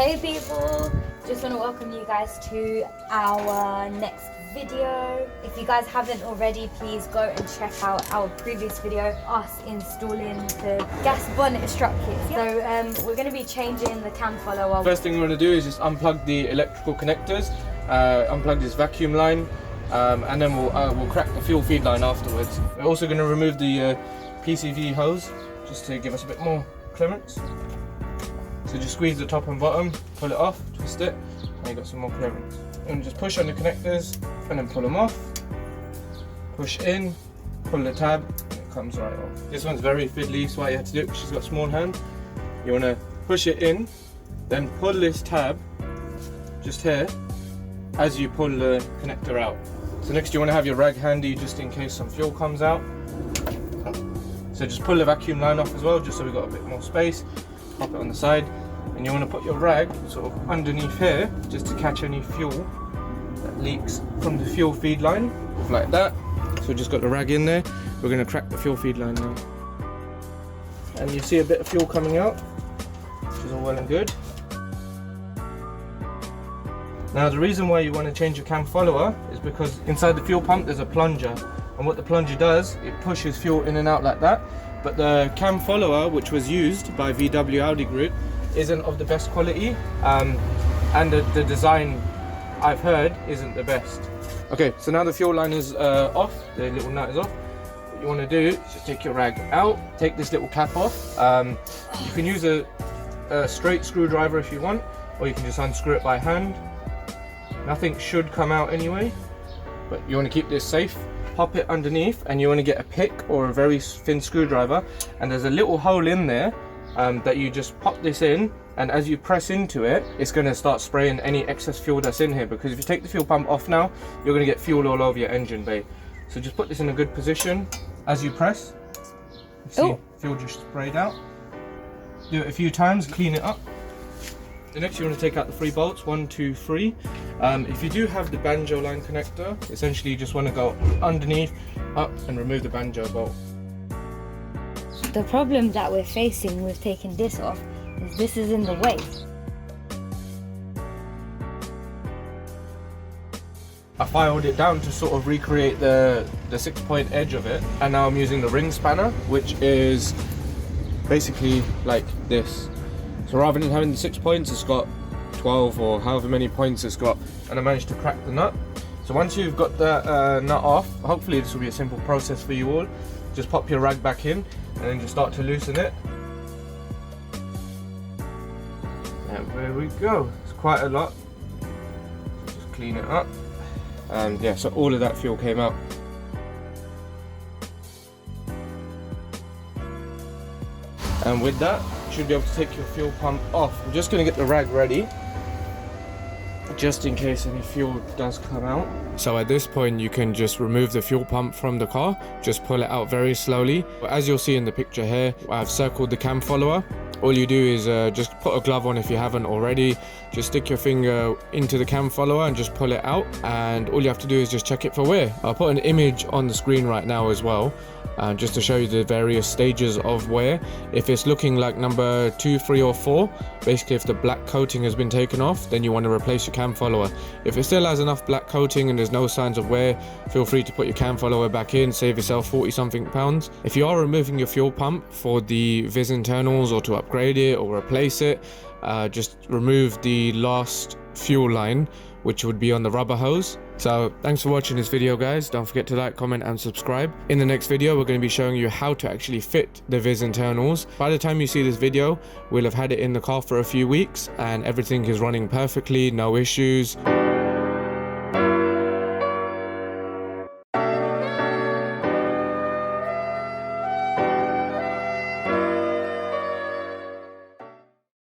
Hey people, just want to welcome you guys to our next video. If you guys haven't already, please go and check out our previous video, us installing the gas bonnet strut kit. So we're going to be changing the cam follower. First thing we're going to do is just unplug the electrical connectors, unplug this vacuum line, and then we'll crack the fuel feed line afterwards. We're also going to remove the PCV hose just to give us a bit more clearance. So just squeeze the top and bottom, pull it off, twist it, and you got some more clearance. And just push on the connectors and then pull them off. Push in, pull the tab, and it comes right off. This one's very fiddly, so why you have to do it because she's got small hand. You want to push it in, then pull this tab just here as you pull the connector out. So next you want to have your rag handy just in case some fuel comes out. So just pull the vacuum line off as well, just so we've got a bit more space. Pop it on the side, and you want to put your rag sort of underneath here just to catch any fuel that leaks from the fuel feed line, like that. So just got the rag in there. We're going to crack the fuel feed line now. And you see a bit of fuel coming out, which is all well and good. Now the reason why you want to change your cam follower is because inside the fuel pump there's a plunger, and what the plunger does, it pushes fuel in and out like that. But the cam follower, which was used by VW Audi Group, isn't of the best quality, and the design, I've heard, isn't the best. Okay, so now the fuel line is off, the little nut is off. What you want to do is just take your rag out, take this little cap off. You can use a straight screwdriver if you want, or you can just unscrew it by hand. Nothing should come out anyway, but you want to keep this safe. Pop it underneath, and you want to get a pick or a very thin screwdriver, and there's a little hole in there that you just pop this in, and as you press into it, it's going to start spraying any excess fuel that's in here, because if you take the fuel pump off now, you're going to get fuel all over your engine bay. So just put this in a good position. As you press, you see fuel just sprayed out. Do it a few times, clean it up. The next you want to take out the 3 bolts, 1, 2, 3. If you do have the banjo line connector, essentially you just want to go underneath, up, and remove the banjo bolt. The problem that we're facing with taking this off is this is in the way. I filed it down to sort of recreate the 6-point edge of it, and now I'm using the ring spanner, which is basically like this. So rather than having the 6 points, it's got 12 or however many points it's got, and I managed to crack the nut. So once you've got that nut off, hopefully this will be a simple process for you all. Just pop your rag back in and then just start to loosen it. And there we go. It's quite a lot. Just clean it up. And yeah, so all of that fuel came out. And with that, you should be able to take your fuel pump off. I'm just going to get the rag ready, just in case any fuel does come out. So at this point you can just remove the fuel pump from the car, just pull it out very slowly. As you'll see in the picture here, I've circled the cam follower. All you do is just put a glove on if you haven't already. Just stick your finger into the cam follower and just pull it out, and all you have to do is just check it for wear. I'll put an image on the screen right now as well, just to show you the various stages of wear. If it's looking like number 2, 3 or 4, basically if the black coating has been taken off, then you want to replace your cam follower. If it still has enough black coating and there's no signs of wear, feel free to put your cam follower back in, save yourself 40 something pounds. If you are removing your fuel pump for the vis internals or to upgrade it or replace it, just remove the last fuel line, which would be on the rubber hose. So thanks for watching this video, guys. Don't forget to like, comment and subscribe. In the next video we're going to be showing you how to actually fit the vis internals. By the time you see this video, we'll have had it in the car for a few weeks and everything is running perfectly, no issues.